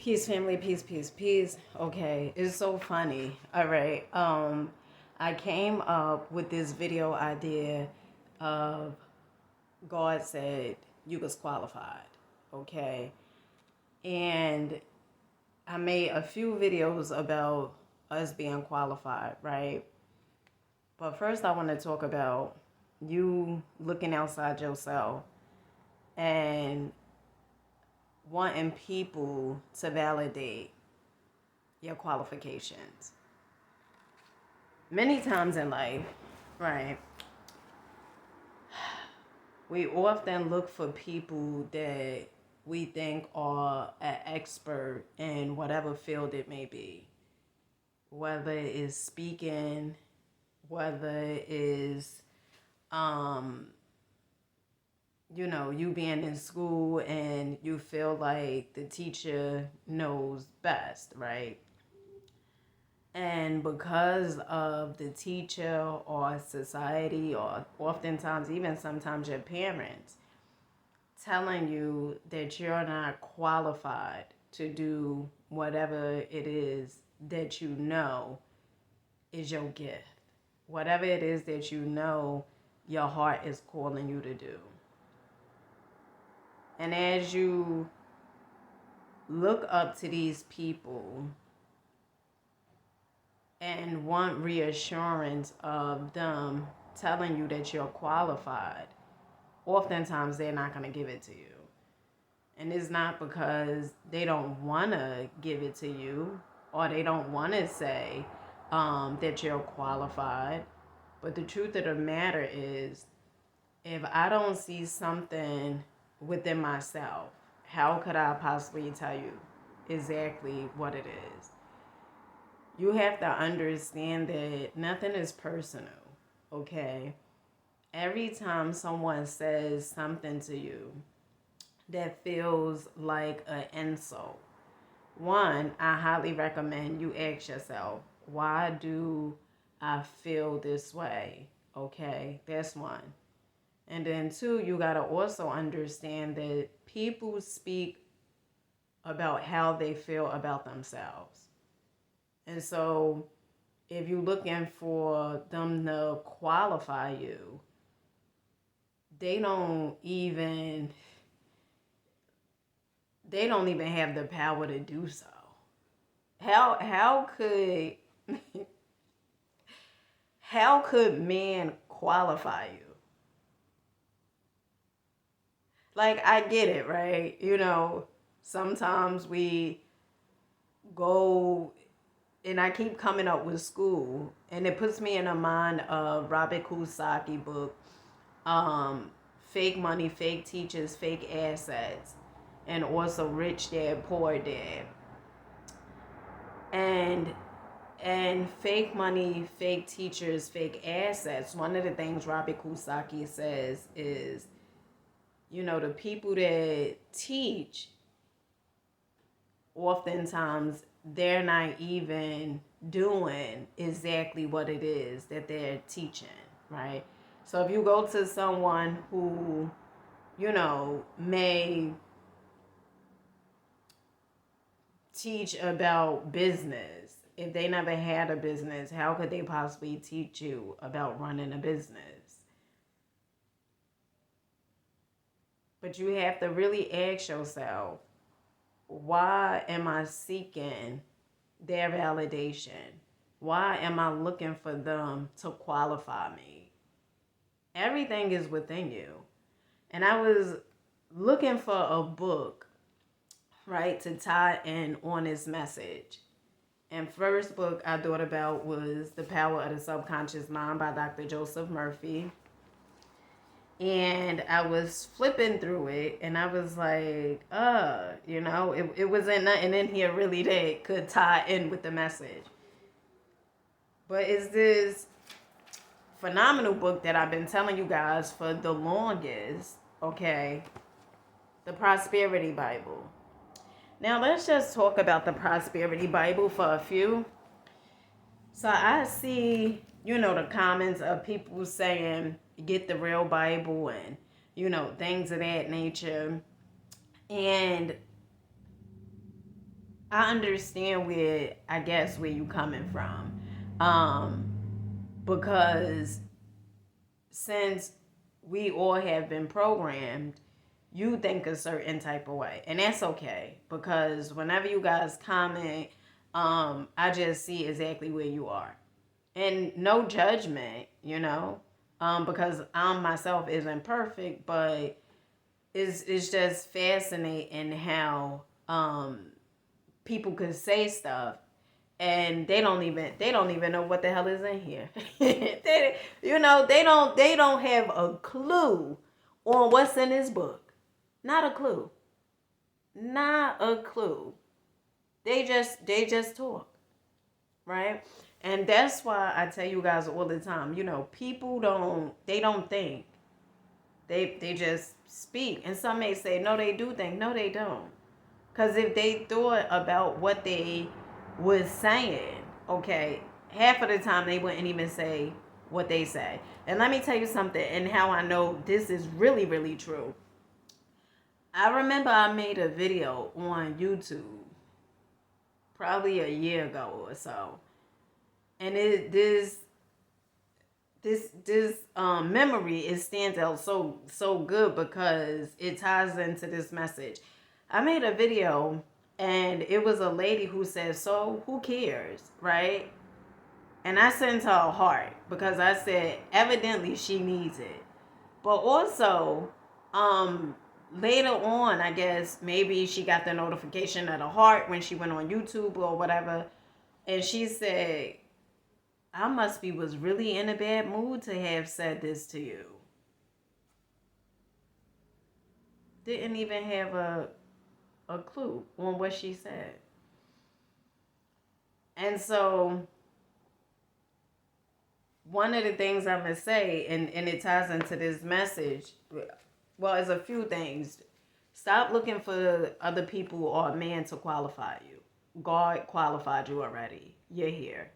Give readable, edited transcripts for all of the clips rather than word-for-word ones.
Peace, family, peace, peace, peace. Okay, it's so funny. All right. I came up with this video idea of God said you was qualified. Okay. And I made a few videos about us being qualified, right? But first I want to talk about you looking outside yourself and wanting people to validate your qualifications. Many times in life, right, we often look for people that we think are an expert in whatever field it may be, whether it's speaking, whether it is, um, you being in school and you feel like the teacher knows best, right? And because of the teacher or society, or oftentimes even sometimes your parents telling you that you're not qualified to do whatever it is that you know is your gift, whatever it is that you know your heart is calling you to do. And as you look up to these people and want reassurance of them telling you that you're qualified, oftentimes they're not going to give it to you. And it's not because they don't want to give it to you or they don't want to say that you're qualified. But the truth of the matter is, if I don't see something within myself, how could I possibly tell you exactly what it is? You have to understand that nothing is personal, okay? Every time someone says something to you that feels like an insult, one, I highly recommend you ask yourself, why do I feel this way? Okay, that's one. And then two, you got to also understand that people speak about how they feel about themselves. And so if you're looking for them to qualify you, they don't even have the power to do so. How could how could man qualify you? Like, I get it, right? Sometimes we go, and I keep coming up with school, and it puts me in the mind of Robert Kiyosaki book, Fake Money, Fake Teachers, Fake Assets, and also Rich Dad, Poor Dad. And fake money, fake teachers, fake assets. One of the things Robert Kiyosaki says is, the people that teach, oftentimes they're not even doing exactly what it is that they're teaching, right? So if you go to someone who, may teach about business, if they never had a business, how could they possibly teach you about running a business? But you have to really ask yourself, why am I seeking their validation? Why am I looking for them to qualify me? Everything is within you. And I was looking for a book, right, to tie in on this message. And first book I thought about was The Power of the Subconscious Mind by Dr. Joseph Murphy. And I was flipping through it, and I was like, it wasn't nothing in here really that could tie in with the message. But it's this phenomenal book that I've been telling you guys for the longest, okay? The Prosperity Bible. Now, let's just talk about the Prosperity Bible for a few. So I see, the comments of people saying, get the real Bible and, things of that nature. And I understand where, I guess, where you coming from. Um, because since we all have been programmed, you think a certain type of way. And that's okay. Because whenever you guys comment, I just see exactly where you are. And no judgment, because I myself isn't perfect, but it's just fascinating how people could say stuff and they don't even know what the hell is in here. They don't have a clue on what's in this book. Not a clue. Not a clue. They just talk, right? And that's why I tell you guys all the time, people don't think. They just speak. And some may say, no, they do think. No, they don't. Because if they thought about what they was saying, okay, half of the time they wouldn't even say what they say. And let me tell you something, and how I know this is really, really true. I remember I made a video on YouTube probably a year ago or so. And this memory, it stands out so good because it ties into this message. I made a video and it was a lady who said, so who cares, right? And I sent her a heart because I said evidently she needs it. But also, later on, I guess maybe she got the notification of the heart when she went on YouTube or whatever, and she said, I must be was really in a bad mood to have said this to you. Didn't even have a clue on what she said. And so one of the things I'm going to say, and it ties into this message, well, it's a few things. Stop looking for other people or a man to qualify you. God qualified you already. You're here.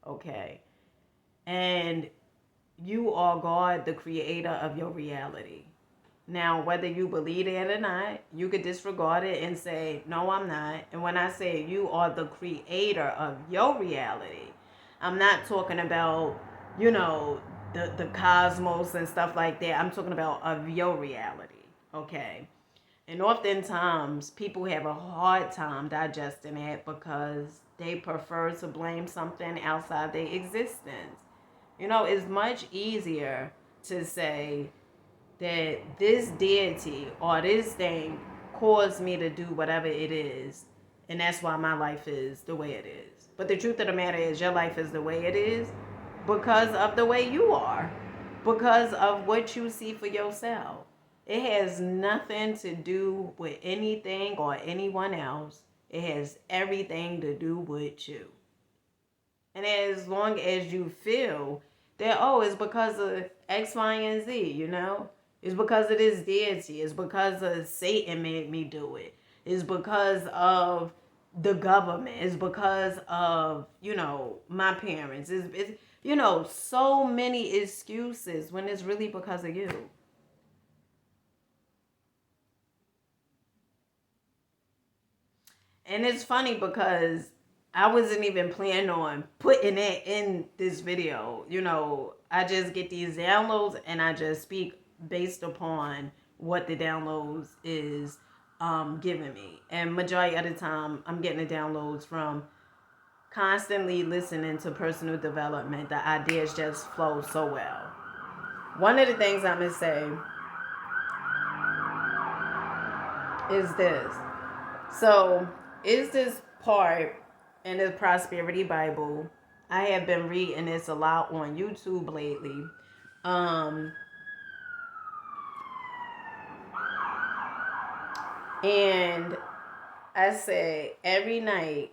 Okay. And you are God, the creator of your reality. Now, whether you believe it or not, you could disregard it and say, no, I'm not. And when I say you are the creator of your reality, I'm not talking about, the cosmos and stuff like that. I'm talking about of your reality. Okay. And oftentimes people have a hard time digesting that because they prefer to blame something outside their existence. It's much easier to say that this deity or this thing caused me to do whatever it is, and that's why my life is the way it is. But the truth of the matter is, your life is the way it is because of the way you are, because of what you see for yourself. It has nothing to do with anything or anyone else. It has everything to do with you. And as long as you feel that, oh, it's because of X, Y, and Z, it's because of this deity. It's because of Satan made me do it. It's because of the government. It's because of, my parents. It's so many excuses when it's really because of you. And it's funny because I wasn't even planning on putting it in this video. I just get these downloads and I just speak based upon what the downloads is giving me. And majority of the time, I'm getting the downloads from constantly listening to personal development. The ideas just flow so well. One of the things I'm going to say is this. So, is this part in the Prosperity Bible? I have been reading this a lot on YouTube lately. And I say every night,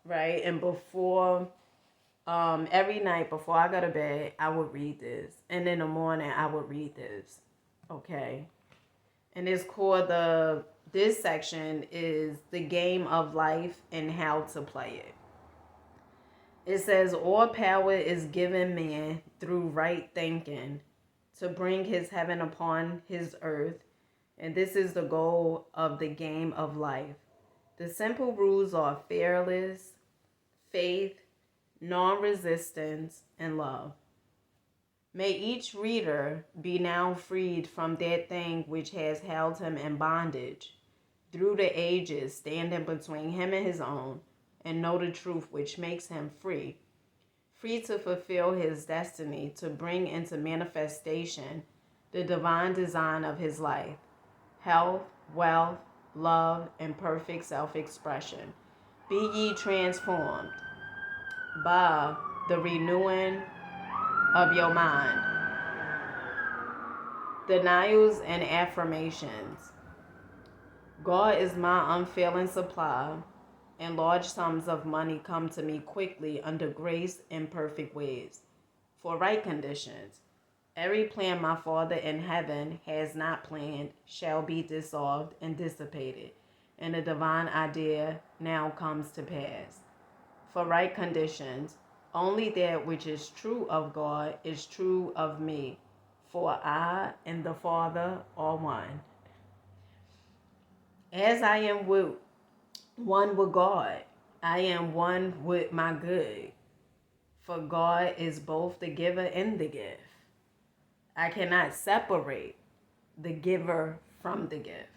right? And every night before I go to bed, I would read this. And in the morning, I would read this. Okay. And it's called this section is the game of life and how to play it. It says, all power is given man through right thinking to bring his heaven upon his earth. And this is the goal of the game of life. The simple rules are fearless, faith, non-resistance, and love. May each reader be now freed from that thing which has held him in bondage through the ages, standing between him and his own, and know the truth which makes him free. Free to fulfill his destiny, to bring into manifestation the divine design of his life: health, wealth, love, and perfect self-expression. Be ye transformed by the renewing of your mind. Denials and affirmations. God is my unfailing supply, and large sums of money come to me quickly under grace and perfect ways, for right conditions. Every plan my Father in heaven has not planned shall be dissolved and dissipated, and the divine idea now comes to pass. For right conditions, only that which is true of God is true of me, for I and the Father are one. As I am one with God, I am one with my good, for God is both the giver and the gift. I cannot separate the giver from the gift.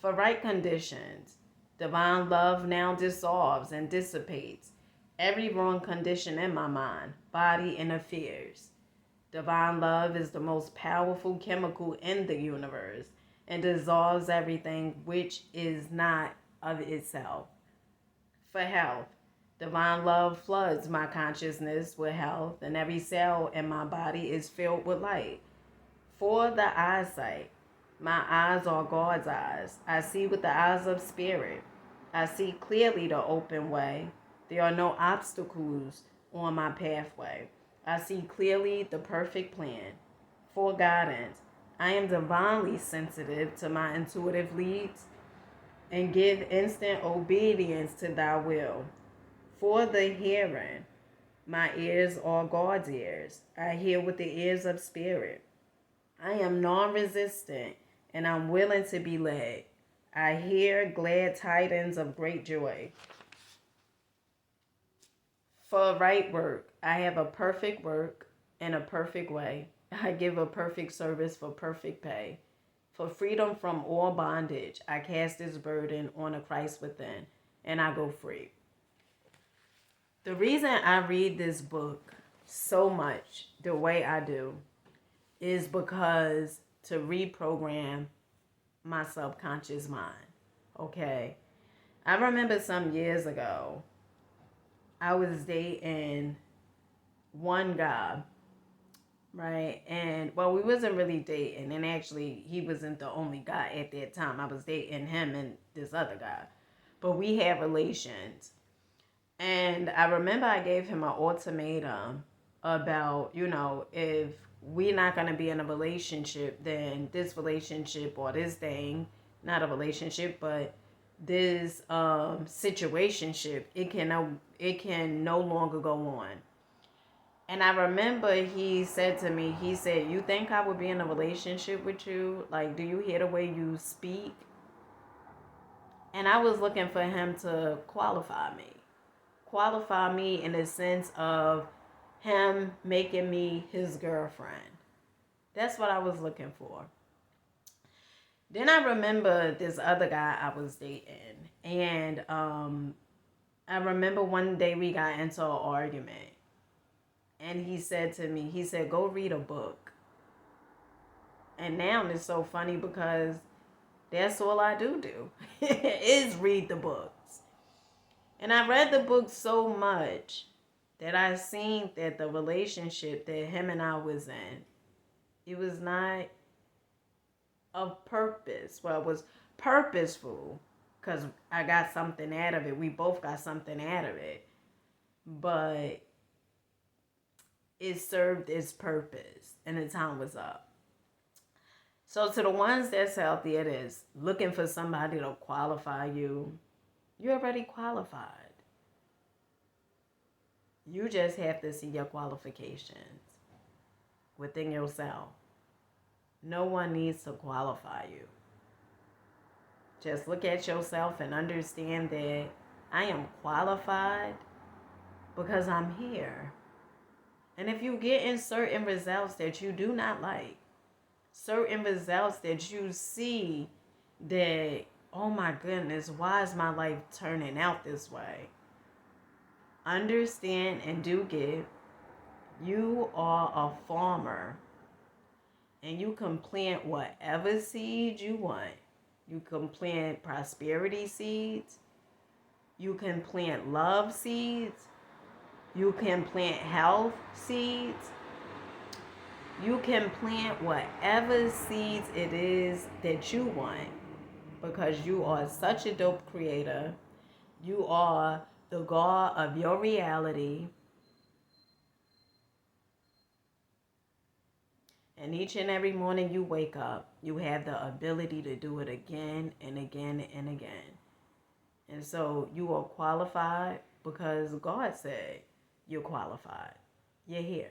For right conditions, divine love now dissolves and dissipates every wrong condition in my mind, body, and affairs. Divine love is the most powerful chemical in the universe and dissolves everything which is not of itself. For health, divine love floods my consciousness with health, and every cell in my body is filled with light. For the eyesight, my eyes are God's eyes. I see with the eyes of spirit. I see clearly the open way. There are no obstacles on my pathway. I see clearly the perfect plan. For guidance, I am divinely sensitive to my intuitive leads and give instant obedience to thy will. For the hearing, my ears are God's ears. I hear with the ears of spirit. I am non-resistant and I'm willing to be led. I hear glad tidings of great joy. For right work, I have a perfect work in a perfect way. I give a perfect service for perfect pay. For freedom from all bondage, I cast this burden on a Christ within, and I go free. The reason I read this book so much the way I do is because to reprogram my subconscious mind. Okay. I remember some years ago, I was dating one guy, right? And well, we wasn't really dating, and actually he wasn't the only guy at that time. I was dating him and this other guy. But we had relations. And I remember I gave him an ultimatum about, if we're not going to be in a relationship, then this relationship or this thing, not a relationship, but this situationship, it can no longer go on. And I remember he said to me, he said, "You think I would be in a relationship with you? Like, do you hear the way you speak?" And I was looking for him to qualify me. Qualify me in the sense of him making me his girlfriend. That's what I was looking for. Then I remember this other guy I was dating. And I remember one day we got into an argument. And he said to me, he said, "Go read a book." And now it's so funny because that's all I do is read the books. And I read the book so much that I seen that the relationship that him and I was in, it was not of purpose. Well, it was purposeful because I got something out of it. We both got something out of it. But it served its purpose and the time was up. So to the ones that's out there that's looking for somebody to qualify you, you're already qualified. You just have to see your qualifications within yourself. No one needs to qualify you. Just look at yourself and understand that I am qualified because I'm here. And if you get in certain results that you do not like, certain results that you see that, oh my goodness, why is my life turning out this way? Understand and do get, you are a farmer and you can plant whatever seed you want. You can plant prosperity seeds. You can plant love seeds. You can plant health seeds. You can plant whatever seeds it is that you want because you are such a dope creator. You are the God of your reality. And each and every morning you wake up, you have the ability to do it again and again and again. And so you are qualified because God said you're qualified. You're here.